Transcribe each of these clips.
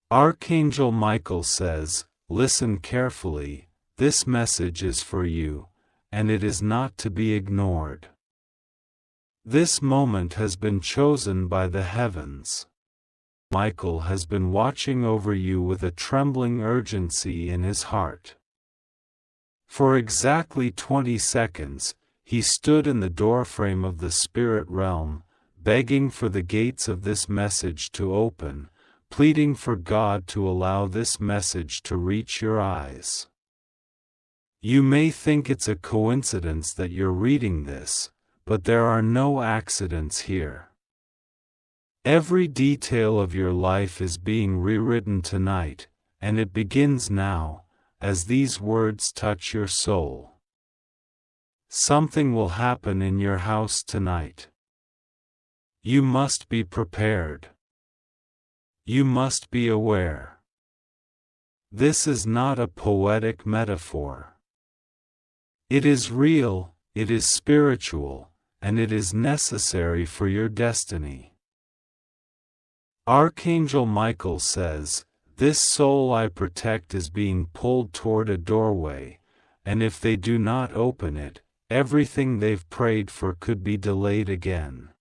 Archangel Michael says, "Listen carefully, this message is for you, and it is not to be ignored. This moment has been chosen by the heavens." Michael has been watching over you with a trembling urgency in his heart. For exactly 20 seconds, he stood in the doorframe of the spirit realm, begging for the gates of this message to open, pleading for God to allow this message to reach your eyes. You may think it's a coincidence that you're reading this, but there are no accidents here. Every detail of your life is being rewritten tonight, and it begins now, as these words touch your soul. Something will happen in your house tonight. You must be prepared. You must be aware. This is not a poetic metaphor. It is real, it is spiritual, and it is necessary for your destiny. Archangel Michael says, "This soul I protect is being pulled toward a doorway, and if they do not open it, everything they've prayed for could be delayed again."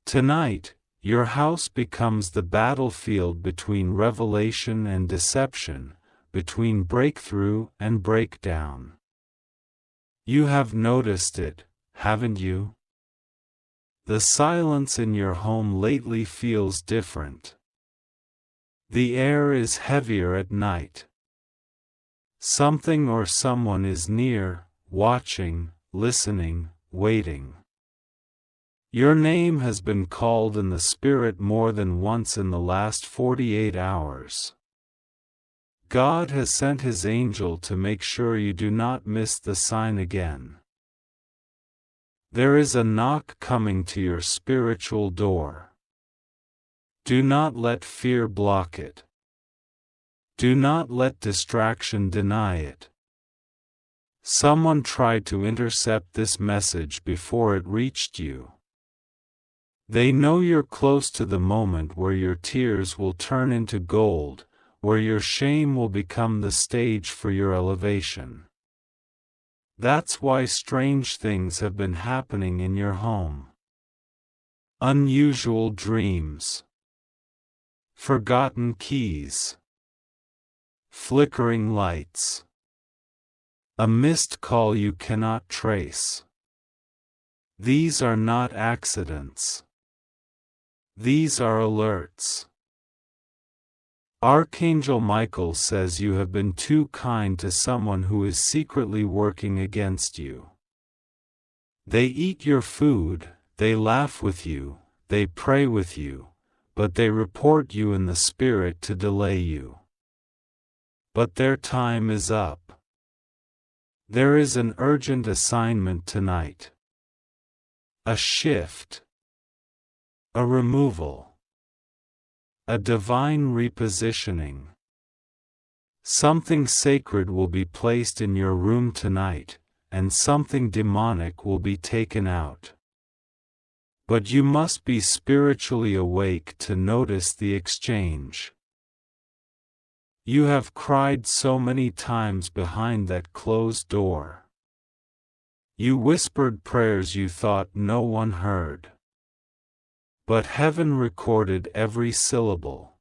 Tonight, your house becomes the battlefield between revelation and deception, between breakthrough and breakdown. You have noticed it, haven't you? The silence in your home lately feels different. The air is heavier at night. Something or someone is near, watching, listening, waiting. Your name has been called in the spirit more than once in the last 48 hours. God has sent His angel to make sure you do not miss the sign again. There is a knock coming to your spiritual door. Do not let fear block it. Do not let distraction deny it. Someone tried to intercept this message before it reached you. They know you're close to the moment where your tears will turn into gold, where your shame will become the stage for your elevation. That's why strange things have been happening in your home. Unusual dreams. Forgotten keys. Flickering lights. A missed call you cannot trace. These are not accidents. These are alerts. Archangel Michael says you have been too kind to someone who is secretly working against you. They eat your food, they laugh with you, they pray with you, but they report you in the spirit to delay you. But their time is up. There is an urgent assignment tonight. A shift. A removal. A divine repositioning. Something sacred will be placed in your room tonight, and something demonic will be taken out. But you must be spiritually awake to notice the exchange. You have cried so many times behind that closed door. You whispered prayers you thought no one heard. But heaven recorded every syllable.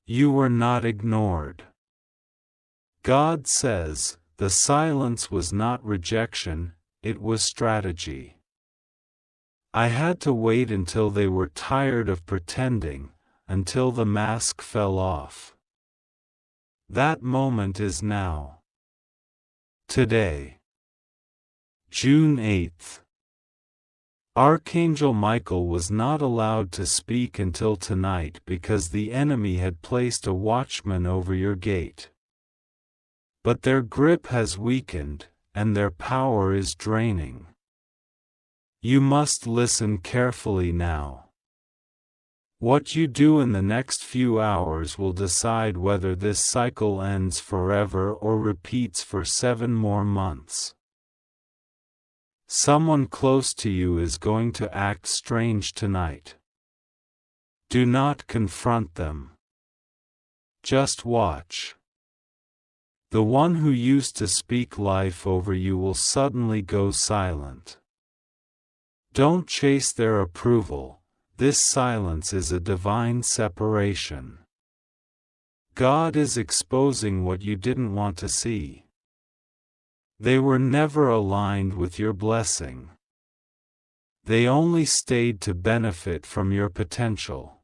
You were not ignored. God says, the silence was not rejection, it was strategy. I had to wait until they were tired of pretending, until the mask fell off. That moment is now. Today. June 8th. Archangel Michael was not allowed to speak until tonight because the enemy had placed a watchman over your gate. But their grip has weakened, and their power is draining. You must listen carefully now. What you do in the next few hours will decide whether this cycle ends forever or repeats for 7 more months. Someone close to you is going to act strange tonight. Do not confront them. Just watch. The one who used to speak life over you will suddenly go silent. Don't chase their approval. This silence is a divine separation. God is exposing what you didn't want to see. They were never aligned with your blessing. They only stayed to benefit from your potential.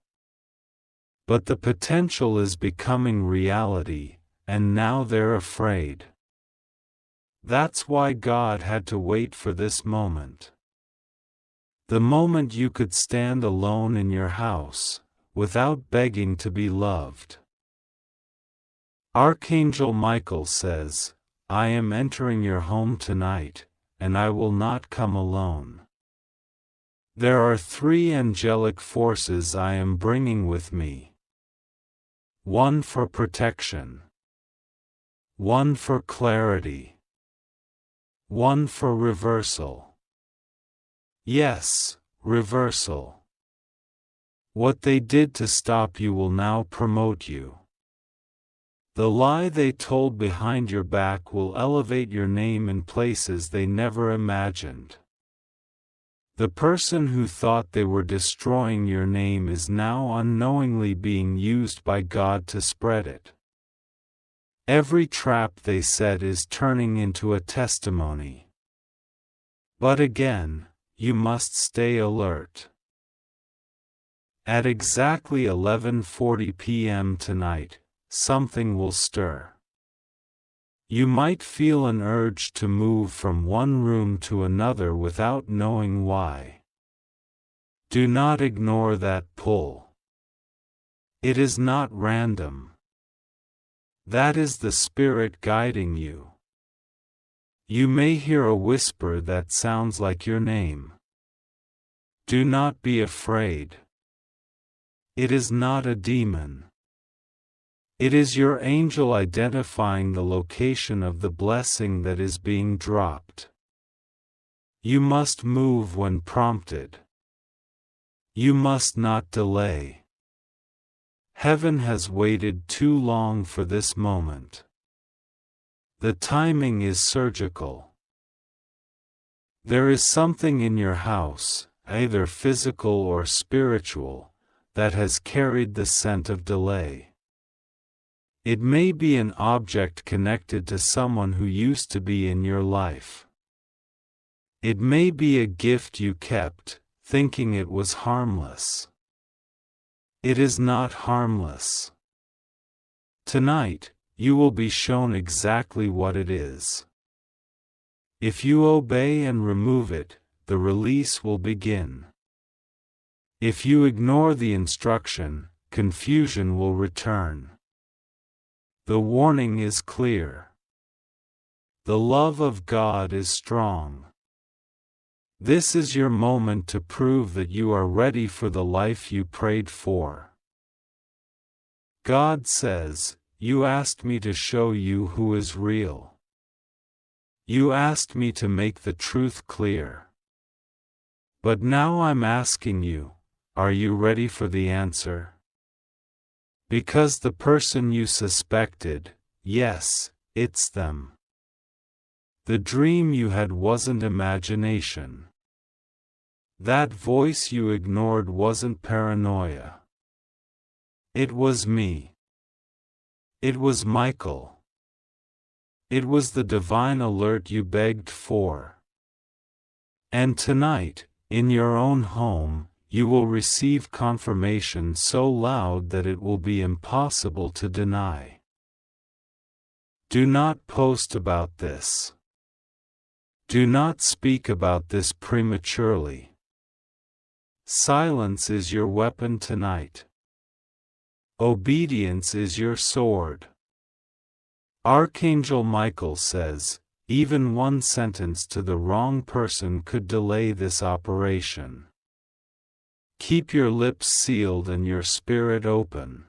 But the potential is becoming reality, and now they're afraid. That's why God had to wait for this moment. The moment you could stand alone in your house, without begging to be loved. Archangel Michael says, I am entering your home tonight, and I will not come alone. There are 3 angelic forces I am bringing with me. 1 for protection. 1 for clarity. 1 for reversal. Yes, reversal. What they did to stop you will now promote you. The lie they told behind your back will elevate your name in places they never imagined. The person who thought they were destroying your name is now unknowingly being used by God to spread it. Every trap they set is turning into a testimony. But again, you must stay alert. At exactly 11:40 p.m. tonight, something will stir. You might feel an urge to move from one room to another without knowing why. Do not ignore that pull. It is not random. That is the Spirit guiding you. You may hear a whisper that sounds like your name. Do not be afraid. It is not a demon. It is your angel identifying the location of the blessing that is being dropped. You must move when prompted. You must not delay. Heaven has waited too long for this moment. The timing is surgical. There is something in your house, either physical or spiritual, that has carried the scent of delay. It may be an object connected to someone who used to be in your life. It may be a gift you kept, thinking it was harmless. It is not harmless. Tonight, you will be shown exactly what it is. If you obey and remove it, the release will begin. If you ignore the instruction, confusion will return. The warning is clear. The love of God is strong. This is your moment to prove that you are ready for the life you prayed for. God says, "You asked me to show you who is real. You asked me to make the truth clear. But now I'm asking you, are you ready for the answer? Because the person you suspected, yes, it's them. The dream you had wasn't imagination. That voice you ignored wasn't paranoia. It was me. It was Michael. It was the divine alert you begged for. And tonight, in your own home, you will receive confirmation so loud that it will be impossible to deny. Do not post about this. Do not speak about this prematurely. Silence is your weapon tonight. Obedience is your sword. Archangel Michael says, even one sentence to the wrong person could delay this operation. Keep your lips sealed and your spirit open.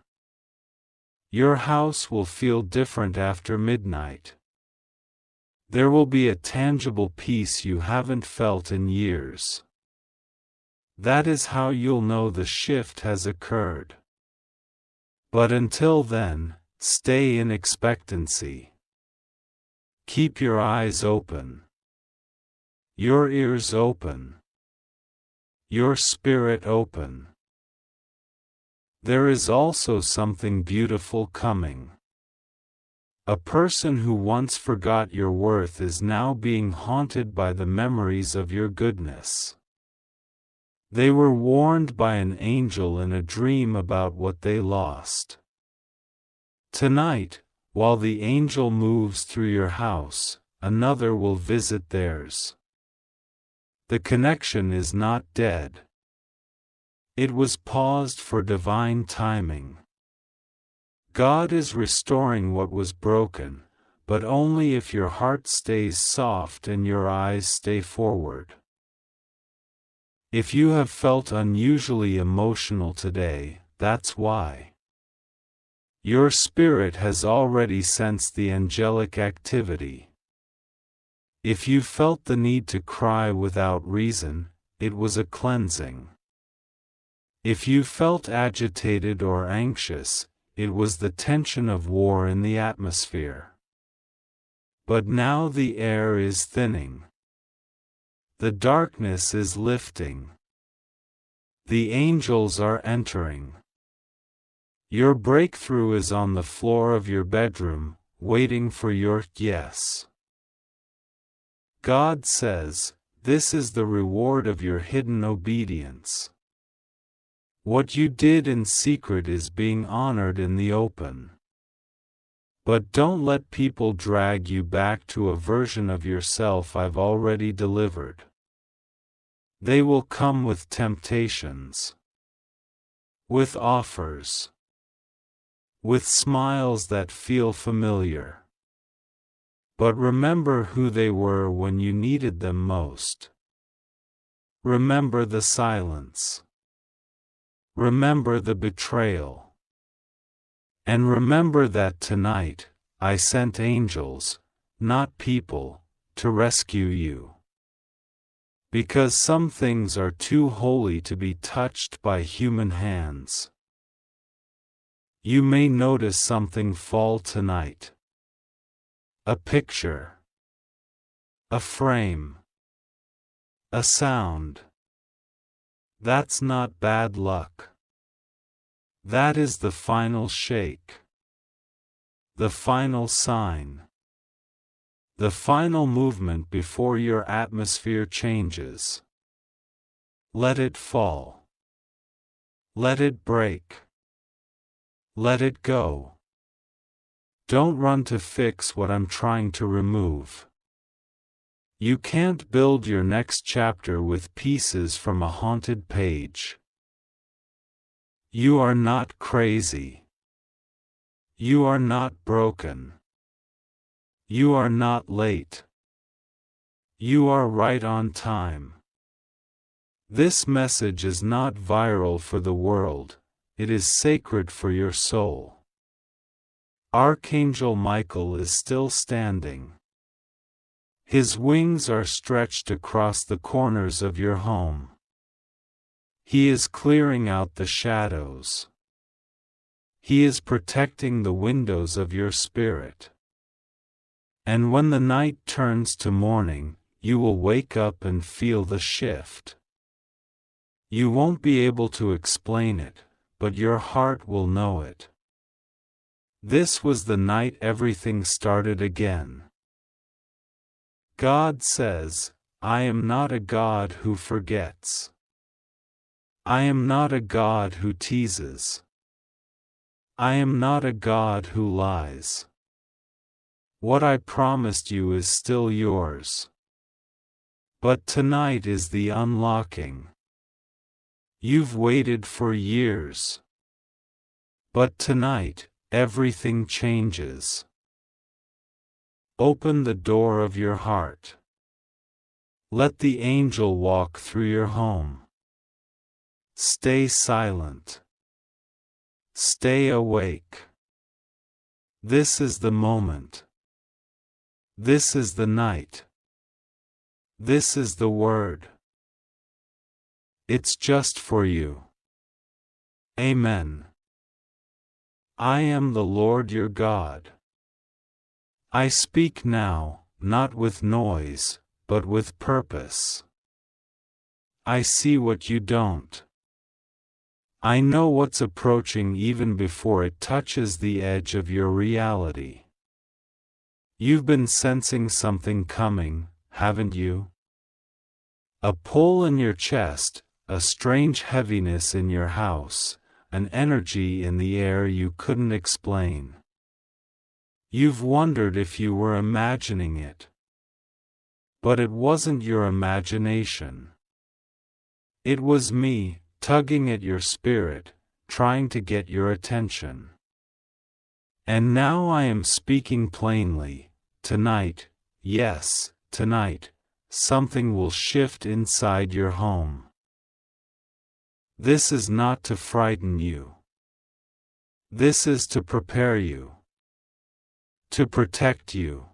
Your house will feel different after midnight. There will be a tangible peace you haven't felt in years. That is how you'll know the shift has occurred. But until then, stay in expectancy. Keep your eyes open, your ears open, your spirit open. There is also something beautiful coming. A person who once forgot your worth is now being haunted by the memories of your goodness. They were warned by an angel in a dream about what they lost. Tonight, while the angel moves through your house, another will visit theirs. The connection is not dead. It was paused for divine timing. God is restoring what was broken, but only if your heart stays soft and your eyes stay forward. If you have felt unusually emotional today, that's why. Your spirit has already sensed the angelic activity. If you felt the need to cry without reason, it was a cleansing. If you felt agitated or anxious, it was the tension of war in the atmosphere. But now the air is thinning. The darkness is lifting. The angels are entering. Your breakthrough is on the floor of your bedroom, waiting for your yes. God says, this is the reward of your hidden obedience. What you did in secret is being honored in the open. But don't let people drag you back to a version of yourself I've already delivered. They will come with temptations, with offers, with smiles that feel familiar. But remember who they were when you needed them most. Remember the silence. Remember the betrayal. And remember that tonight, I sent angels, not people, to rescue you. Because some things are too holy to be touched by human hands. You may notice something fall tonight. A picture. A frame. A sound. That's not bad luck. That is the final shake. The final sign. The final movement before your atmosphere changes. Let it fall. Let it break. Let it go. Don't run to fix what I'm trying to remove. You can't build your next chapter with pieces from a haunted page. You are not crazy. You are not broken. You are not late. You are right on time. This message is not viral for the world, it is sacred for your soul. Archangel Michael is still standing. His wings are stretched across the corners of your home. He is clearing out the shadows. He is protecting the windows of your spirit. And when the night turns to morning, you will wake up and feel the shift. You won't be able to explain it, but your heart will know it. This was the night everything started again. God says, I am not a God who forgets. I am not a God who teases. I am not a God who lies. What I promised you is still yours. But tonight is the unlocking. You've waited for years. But tonight, everything changes. Open the door of your heart. Let the angel walk through your home. Stay silent. Stay awake. This is the moment. This is the night. This is the word. It's just for you. Amen. I am the Lord your God. I speak now, not with noise, but with purpose. I see what you don't. I know what's approaching even before it touches the edge of your reality. You've been sensing something coming, haven't you? A pull in your chest, a strange heaviness in your house, an energy in the air you couldn't explain. You've wondered if you were imagining it. But it wasn't your imagination. It was me, tugging at your spirit, trying to get your attention. And now I am speaking plainly. Tonight, yes, tonight, something will shift inside your home. This is not to frighten you. This is to prepare you, to protect you,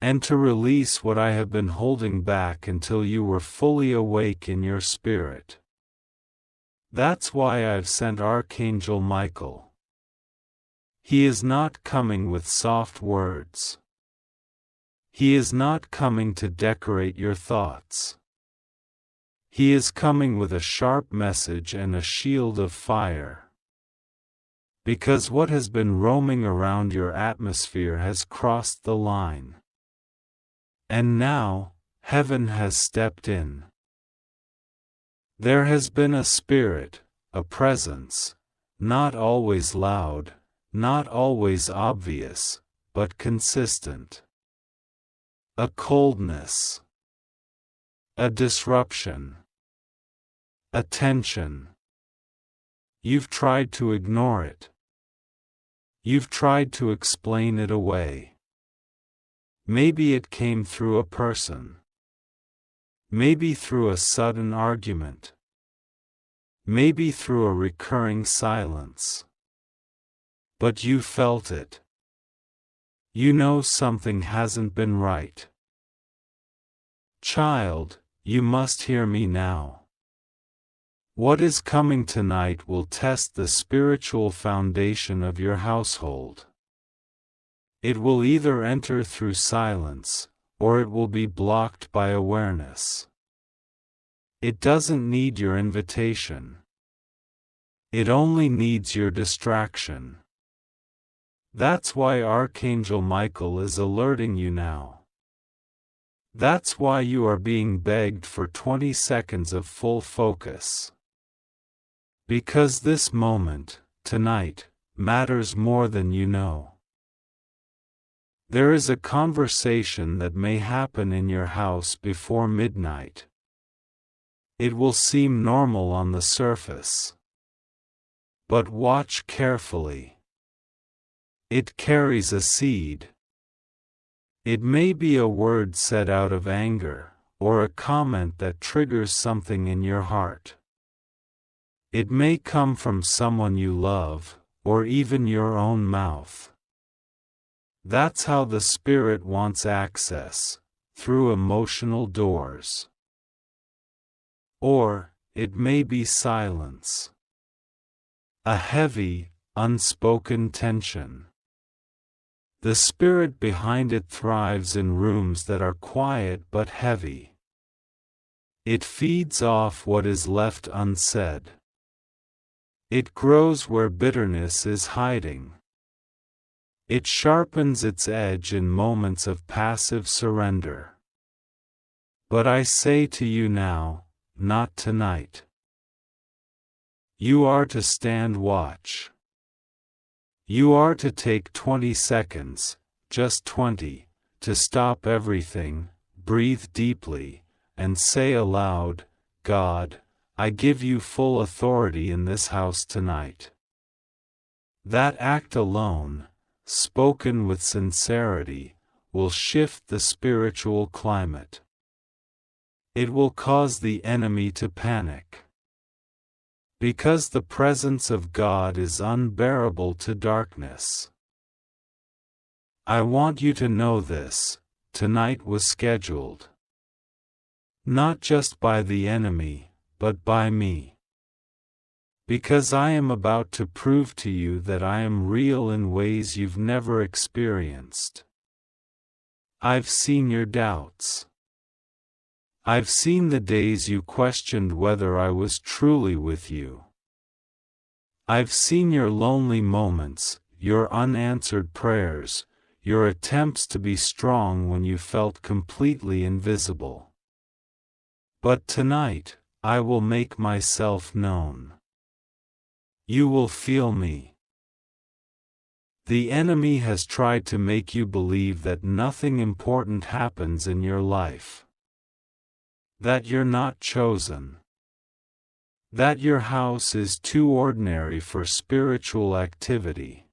and to release what I have been holding back until you were fully awake in your spirit. That's why I've sent Archangel Michael. He is not coming with soft words. He is not coming to decorate your thoughts. He is coming with a sharp message and a shield of fire. Because what has been roaming around your atmosphere has crossed the line. And now, heaven has stepped in. There has been a spirit, a presence, not always loud, not always obvious, but consistent. A coldness. A disruption. A tension. You've tried to ignore it. You've tried to explain it away. Maybe it came through a person. Maybe through a sudden argument. Maybe through a recurring silence. But you felt it. You know something hasn't been right. Child, you must hear me now. What is coming tonight will test the spiritual foundation of your household. It will either enter through silence, or it will be blocked by awareness. It doesn't need your invitation. It only needs your distraction. That's why Archangel Michael is alerting you now. That's why you are being begged for 20 seconds of full focus. Because this moment, tonight, matters more than you know. There is a conversation that may happen in your house before midnight. It will seem normal on the surface. But watch carefully. It carries a seed. It may be a word said out of anger, or a comment that triggers something in your heart. It may come from someone you love, or even your own mouth. That's how the spirit wants access, through emotional doors. Or, it may be silence. A heavy, unspoken tension. The spirit behind it thrives in rooms that are quiet but heavy. It feeds off what is left unsaid. It grows where bitterness is hiding. It sharpens its edge in moments of passive surrender. But I say to you now, not tonight. You are to stand watch. You are to take 20 seconds, just 20, to stop everything, breathe deeply, and say aloud, God, I give you full authority in this house tonight. That act alone, spoken with sincerity, will shift the spiritual climate. It will cause the enemy to panic. Because the presence of God is unbearable to darkness. I want you to know this, tonight was scheduled. Not just by the enemy, but by me. Because I am about to prove to you that I am real in ways you've never experienced. I've seen your doubts. I've seen the days you questioned whether I was truly with you. I've seen your lonely moments, your unanswered prayers, your attempts to be strong when you felt completely invisible. But tonight, I will make myself known. You will feel me. The enemy has tried to make you believe that nothing important happens in your life. That you're not chosen. That your house is too ordinary for spiritual activity.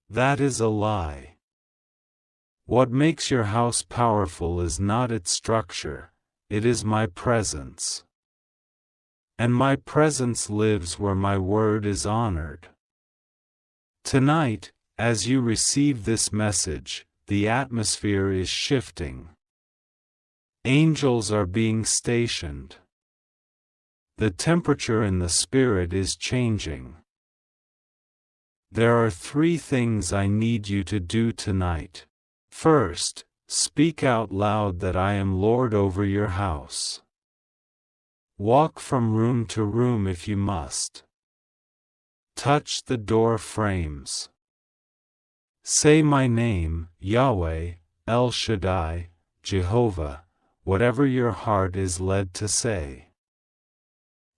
That is a lie. What makes your house powerful is not its structure, it is my presence. And my presence lives where my word is honored. Tonight, as you receive this message, the atmosphere is shifting. Angels are being stationed. The temperature in the spirit is changing. There are 3 things I need you to do tonight. First, speak out loud that I am Lord over your house. Walk from room to room if you must. Touch the door frames. Say my name, Yahweh, El Shaddai, Jehovah, whatever your heart is led to say.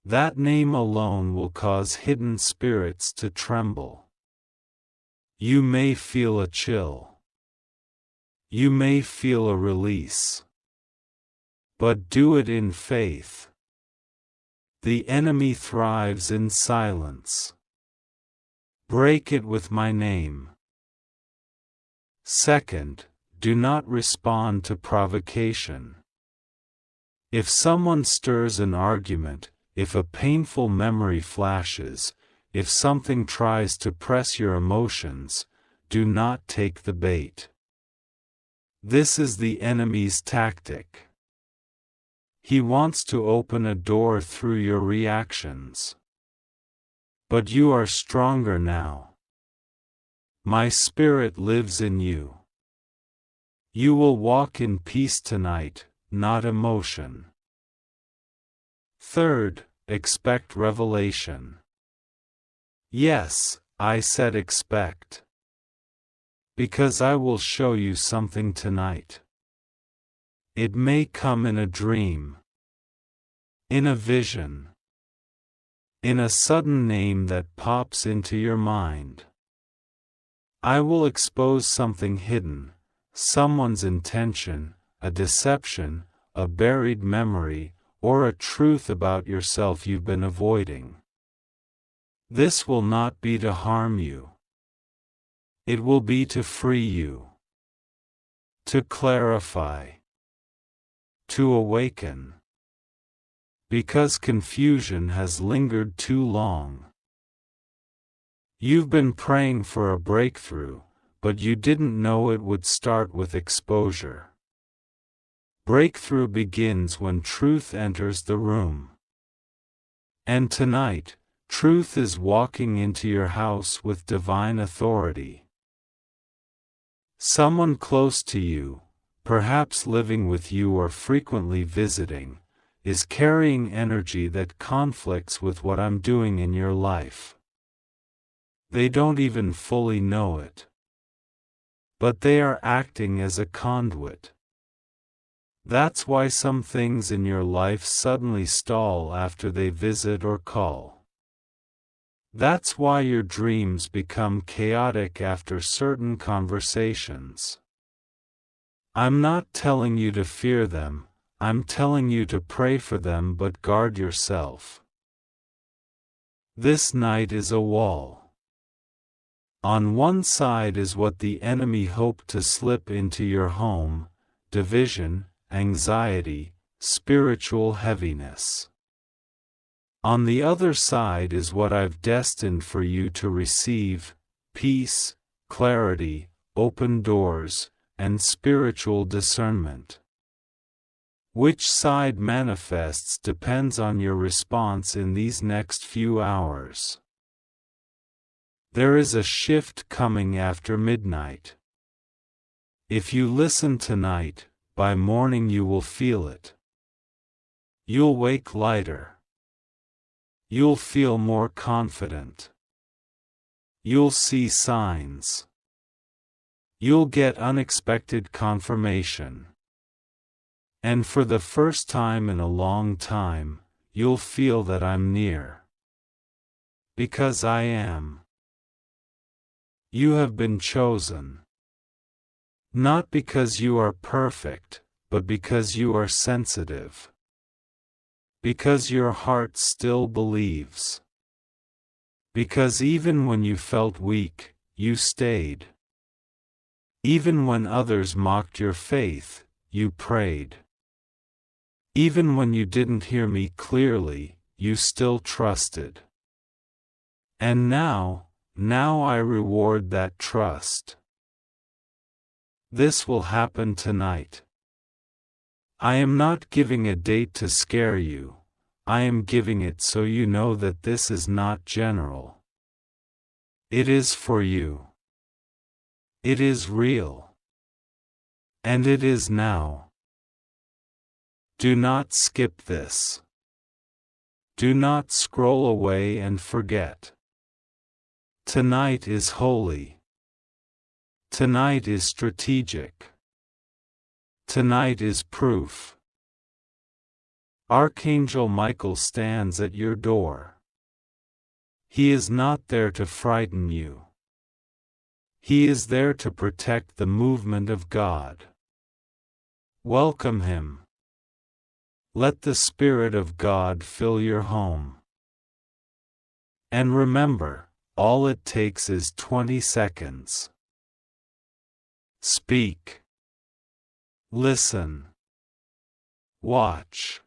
That name alone will cause hidden spirits to tremble. You may feel a chill. You may feel a release. But do it in faith. The enemy thrives in silence. Break it with my name. Second, do not respond to provocation. If someone stirs an argument, if a painful memory flashes, if something tries to press your emotions, do not take the bait. This is the enemy's tactic. He wants to open a door through your reactions. But you are stronger now. My spirit lives in you. You will walk in peace tonight, not emotion. Third, expect revelation. Yes, I said expect. Because I will show you something tonight. It may come in a dream. In a vision. In a sudden name that pops into your mind. I will expose something hidden, someone's intention, a deception, a buried memory, or a truth about yourself you've been avoiding. This will not be to harm you. It will be to free you. To clarify. To awaken. Because confusion has lingered too long. You've been praying for a breakthrough, but you didn't know it would start with exposure. Breakthrough begins when truth enters the room. And tonight, truth is walking into your house with divine authority. Someone close to you, perhaps living with you or frequently visiting, is carrying energy that conflicts with what I'm doing in your life. They don't even fully know it. But they are acting as a conduit. That's why some things in your life suddenly stall after they visit or call. That's why your dreams become chaotic after certain conversations. I'm not telling you to fear them, I'm telling you to pray for them, but guard yourself. This night is a wall. On one side is what the enemy hoped to slip into your home: division, anxiety, spiritual heaviness. On the other side is what I've destined for you to receive: peace, clarity, open doors, and spiritual discernment. Which side manifests depends on your response in these next few hours. There is a shift coming after midnight. If you listen tonight, by morning you will feel it. You'll wake lighter. You'll feel more confident. You'll see signs. You'll get unexpected confirmation. And for the first time in a long time, you'll feel that I'm near. Because I am. You have been chosen. Not because you are perfect, but because you are sensitive. Because your heart still believes. Because even when you felt weak, you stayed. Even when others mocked your faith, you prayed. Even when you didn't hear me clearly, you still trusted. And now I reward that trust. This will happen tonight. I am not giving a date to scare you. I am giving it so you know that this is not general. It is for you. It is real. And it is now. Do not skip this. Do not scroll away and forget. Tonight is holy. Tonight is strategic. Tonight is proof. Archangel Michael stands at your door. He is not there to frighten you. He is there to protect the movement of God. Welcome him. Let the Spirit of God fill your home. And remember, all it takes is 20 seconds. Speak. Listen. Watch.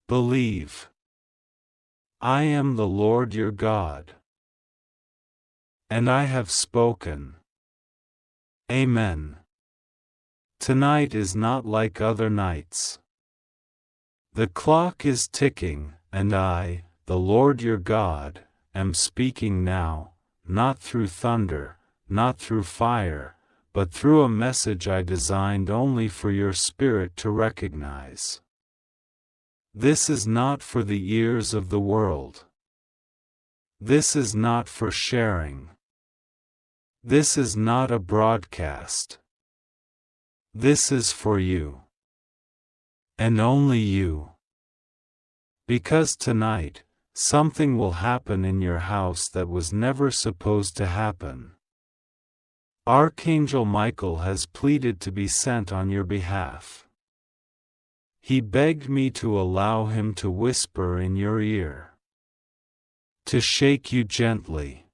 Believe. I am the Lord your God. And I have spoken. Amen. Tonight is not like other nights. The clock is ticking, and I, the Lord your God, am speaking now, not through thunder, not through fire, but through a message I designed only for your spirit to recognize. This is not for the ears of the world. This is not for sharing. This is not a broadcast. This is for you. And only you. Because tonight, something will happen in your house that was never supposed to happen. Archangel Michael has pleaded to be sent on your behalf. He begged me to allow him to whisper in your ear. To shake you gently.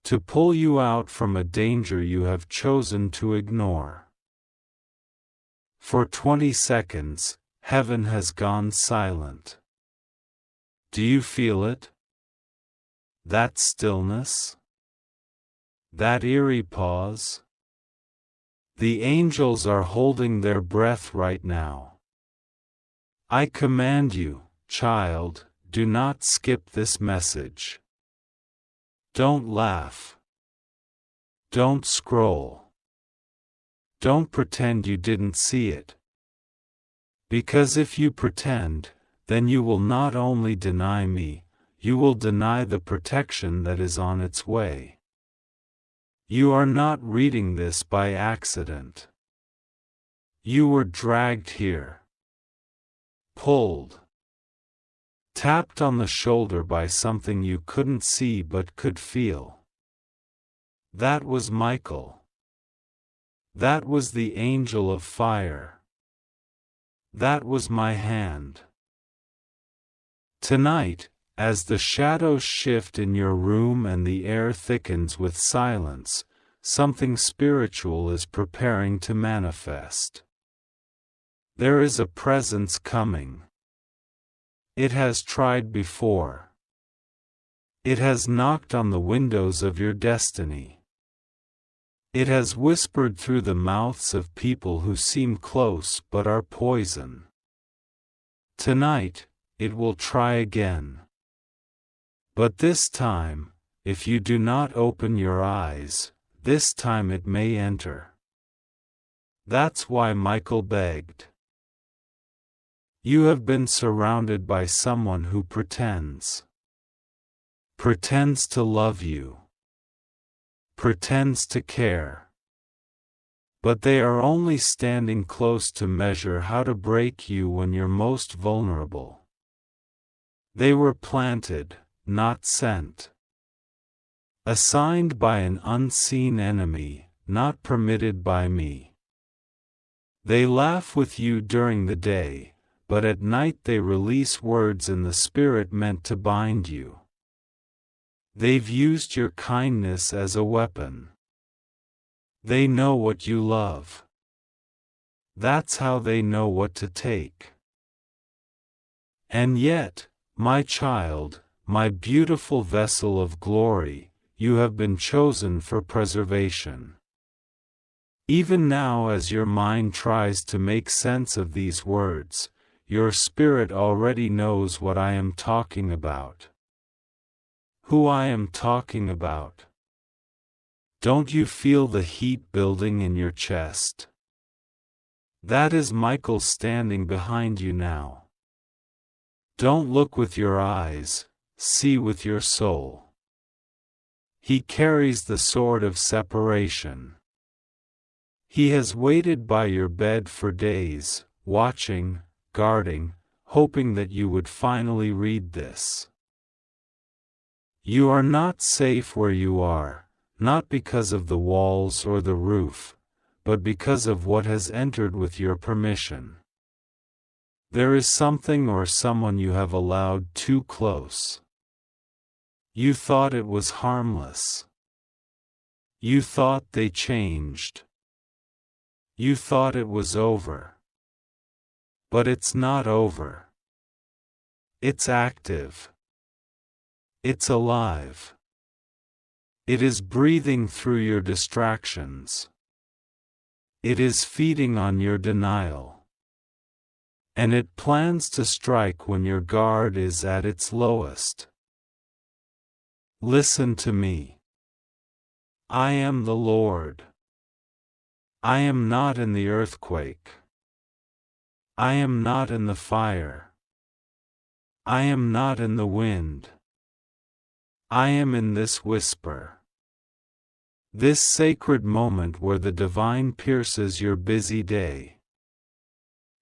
To pull you out from a danger you have chosen to ignore. For 20 seconds, heaven has gone silent. Do you feel it? That stillness? That eerie pause? The angels are holding their breath right now. I command you, child, do not skip this message. Don't laugh. Don't scroll. Don't pretend you didn't see it. Because if you pretend, then you will not only deny me, you will deny the protection that is on its way. You are not reading this by accident. You were dragged here. Pulled. Tapped on the shoulder by something you couldn't see but could feel. That was Michael. That was the angel of fire. That was my hand. Tonight, as the shadows shift in your room and the air thickens with silence, something spiritual is preparing to manifest. There is a presence coming. It has tried before. It has knocked on the windows of your destiny. It has whispered through the mouths of people who seem close but are poison. Tonight, it will try again. But this time, if you do not open your eyes, this time it may enter. That's why Michael begged. You have been surrounded by someone who pretends to love you, pretends to care. But they are only standing close to measure how to break you when you're most vulnerable. They were planted, not sent. Assigned by an unseen enemy, not permitted by me. They laugh with you during the day, but at night they release words in the spirit meant to bind you. They've used your kindness as a weapon. They know what you love. That's how they know what to take. And yet, my child, my beautiful vessel of glory, you have been chosen for preservation. Even now, as your mind tries to make sense of these words, your spirit already knows what I am talking about. Who I am talking about. Don't you feel the heat building in your chest? That is Michael standing behind you now. Don't look with your eyes, see with your soul. He carries the sword of separation. He has waited by your bed for days, watching, guarding, hoping that you would finally read this. You are not safe where you are, not because of the walls or the roof, but because of what has entered with your permission. There is something or someone you have allowed too close. You thought it was harmless. You thought they changed. You thought it was over. But it's not over. It's active. It's alive. It is breathing through your distractions. It is feeding on your denial. And it plans to strike when your guard is at its lowest. Listen to me. I am the Lord. I am not in the earthquake. I am not in the fire. I am not in the wind. I am in this whisper. This sacred moment where the divine pierces your busy day.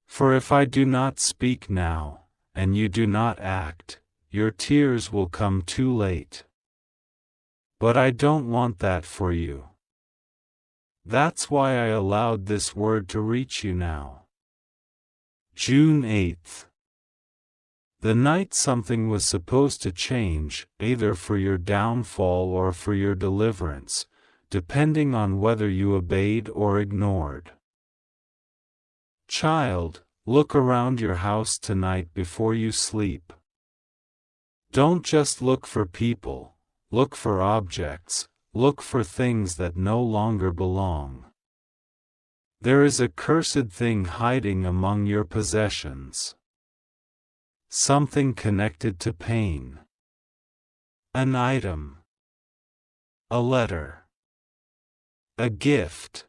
For if I do not speak now, and you do not act, your tears will come too late. But I don't want that for you. That's why I allowed this word to reach you now. June 8th. The night something was supposed to change, either for your downfall or for your deliverance, depending on whether you obeyed or ignored. Child, look around your house tonight before you sleep. Don't just look for people, look for objects, look for things that no longer belong. There is a cursed thing hiding among your possessions. Something connected to pain. An item. A letter. A gift.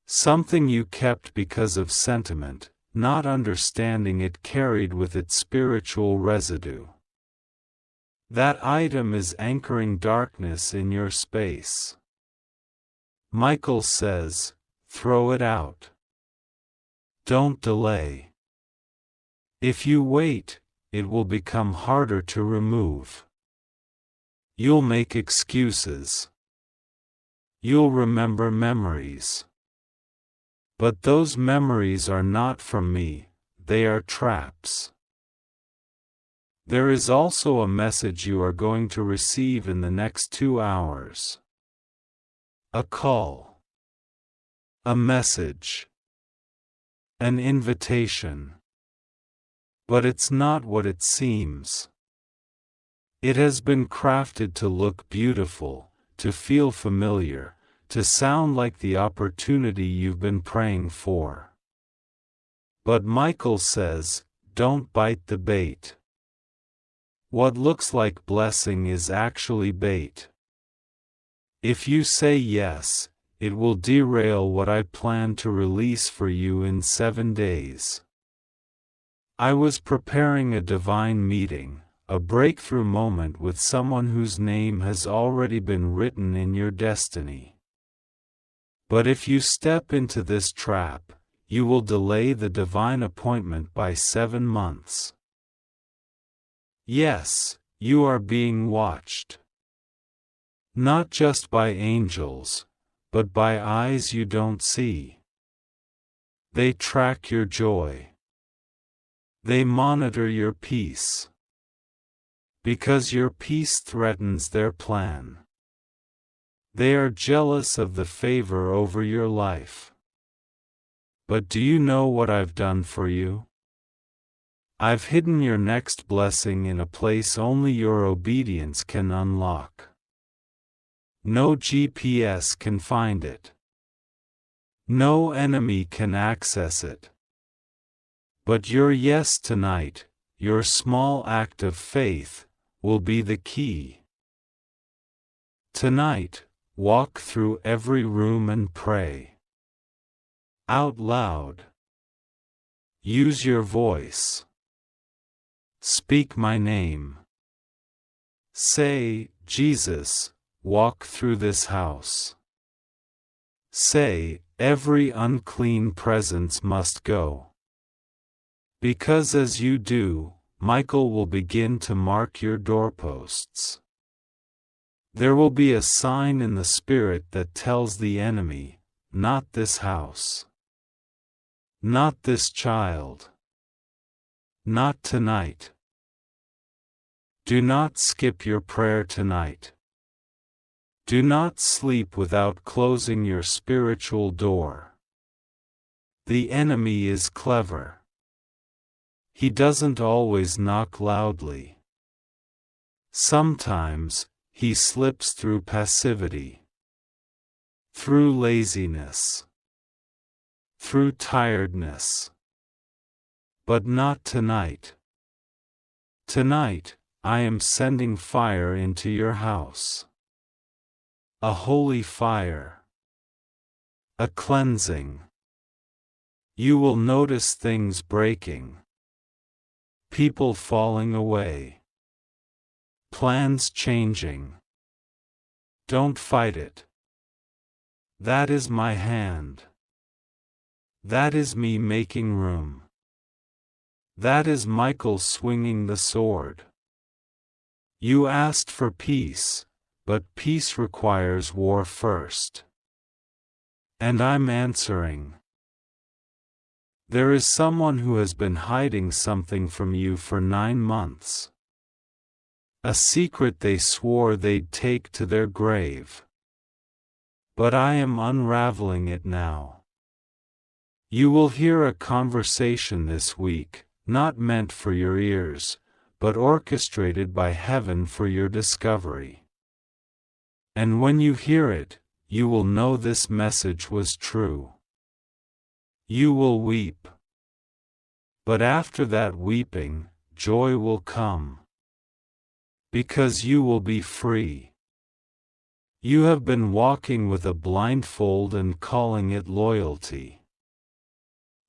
Something you kept because of sentiment, not understanding it carried with it spiritual residue. That item is anchoring darkness in your space. Michael says, throw it out. Don't delay. If you wait, it will become harder to remove. You'll make excuses. You'll remember memories. But those memories are not from me, they are traps. There is also a message you are going to receive in the next 2 hours. A call. A message. An invitation. But it's not what it seems. It has been crafted to look beautiful, to feel familiar, to sound like the opportunity you've been praying for. But Michael says, don't bite the bait. What looks like blessing is actually bait. If you say yes, it will derail what I plan to release for you in 7 days. I was preparing a divine meeting, a breakthrough moment with someone whose name has already been written in your destiny. But if you step into this trap, you will delay the divine appointment by 7 months. Yes, you are being watched. Not just by angels, but by eyes you don't see. They track your joy. They monitor your peace. Because your peace threatens their plan. They are jealous of the favor over your life. But do you know what I've done for you? I've hidden your next blessing in a place only your obedience can unlock. No GPS can find it. No enemy can access it. But your yes tonight, your small act of faith, will be the key. Tonight, walk through every room and pray. Out loud. Use your voice. Speak my name. Say, Jesus, walk through this house. Say, every unclean presence must go. Because as you do, Michael will begin to mark your doorposts. There will be a sign in the spirit that tells the enemy, not this house. Not this child. Not tonight. Do not skip your prayer tonight. Do not sleep without closing your spiritual door. The enemy is clever. He doesn't always knock loudly. Sometimes, he slips through passivity. Through laziness. Through tiredness. But not tonight. Tonight, I am sending fire into your house. A holy fire. A cleansing. You will notice things breaking. People falling away. Plans changing. Don't fight it. That is my hand. That is me making room. That is Michael swinging the sword. You asked for peace, but peace requires war first. And I'm answering. There is someone who has been hiding something from you for 9 months. A secret they swore they'd take to their grave. But I am unraveling it now. You will hear a conversation this week, not meant for your ears, but orchestrated by heaven for your discovery. And when you hear it, you will know this message was true. You will weep. But after that weeping, joy will come. Because you will be free. You have been walking with a blindfold and calling it loyalty.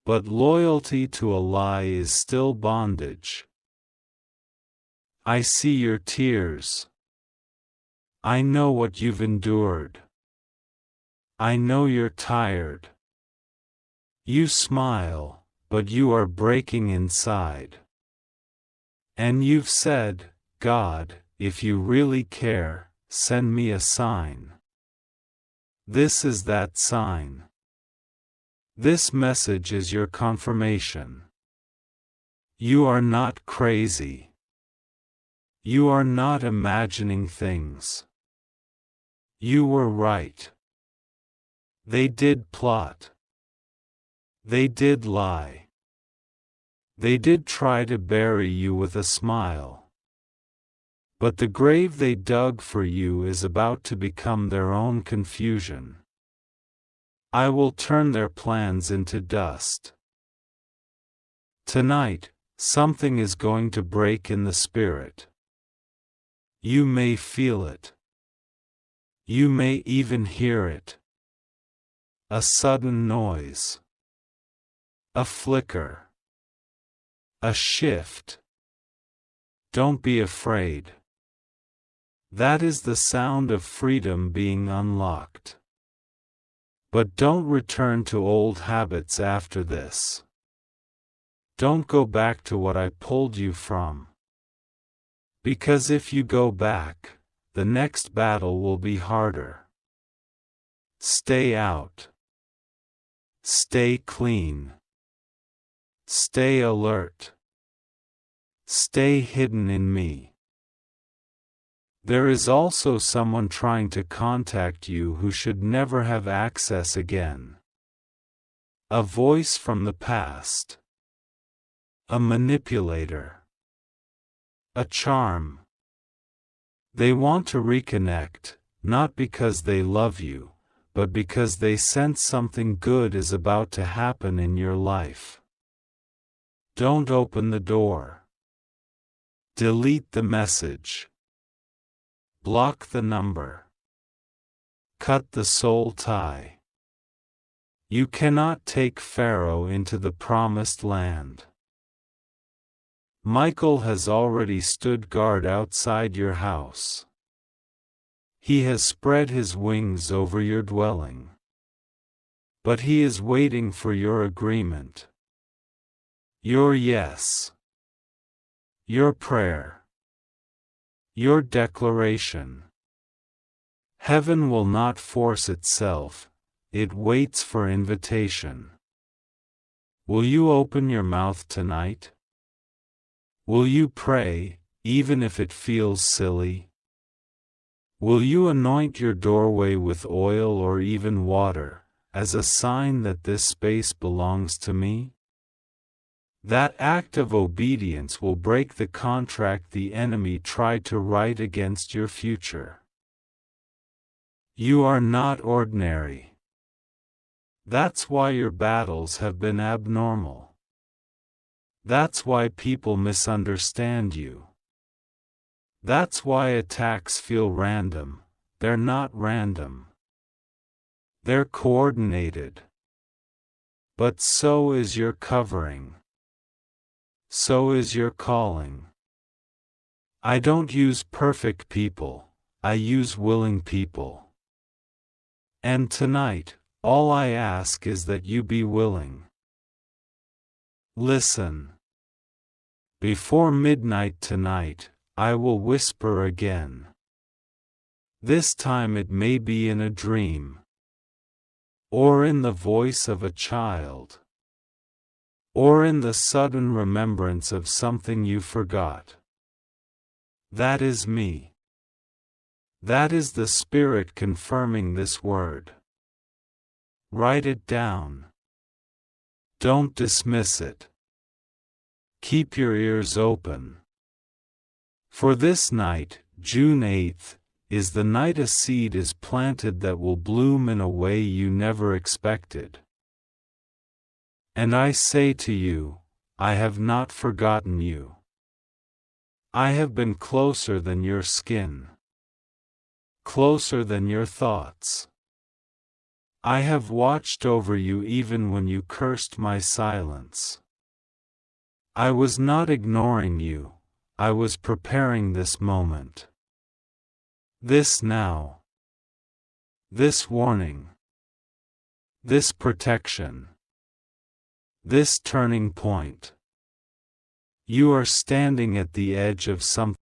But loyalty to a lie is still bondage. I see your tears. I know what you've endured. I know you're tired. You smile, but you are breaking inside. And you've said, God, if you really care, send me a sign. This is that sign. This message is your confirmation. You are not crazy. You are not imagining things. You were right. They did plot. They did lie. They did try to bury you with a smile. But the grave they dug for you is about to become their own confusion. I will turn their plans into dust. Tonight, something is going to break in the spirit. You may feel it. You may even hear it. A sudden noise. A flicker. A shift. Don't be afraid. That is the sound of freedom being unlocked. But don't return to old habits after this. Don't go back to what I pulled you from. Because if you go back, the next battle will be harder. Stay out. Stay clean. Stay alert. Stay hidden in me. There is also someone trying to contact you who should never have access again. A voice from the past. A manipulator. A charm. They want to reconnect, not because they love you, but because they sense something good is about to happen in your life. Don't open the door. Delete the message. Block the number. Cut the soul tie. You cannot take Pharaoh into the promised land. Michael has already stood guard outside your house. He has spread his wings over your dwelling. But he is waiting for your agreement. Your yes. Your prayer. Your declaration. Heaven will not force itself, it waits for invitation. Will you open your mouth tonight? Will you pray, even if it feels silly? Will you anoint your doorway with oil or even water, as a sign that this space belongs to me? That act of obedience will break the contract the enemy tried to write against your future. You are not ordinary. That's why your battles have been abnormal. That's why people misunderstand you. That's why attacks feel random. They're not random. They're coordinated. But so is your covering. So is your calling. I don't use perfect people, I use willing people. And tonight, all I ask is that you be willing. Listen. Before midnight tonight, I will whisper again. This time it may be in a dream. Or in the voice of a child. Or in the sudden remembrance of something you forgot. That is me. That is the Spirit confirming this word. Write it down. Don't dismiss it. Keep your ears open. For this night, June 8th, is the night a seed is planted that will bloom in a way you never expected. And I say to you, I have not forgotten you. I have been closer than your skin. Closer than your thoughts. I have watched over you even when you cursed my silence. I was not ignoring you, I was preparing this moment. This now. This warning. This protection. This turning point. You are standing at the edge of something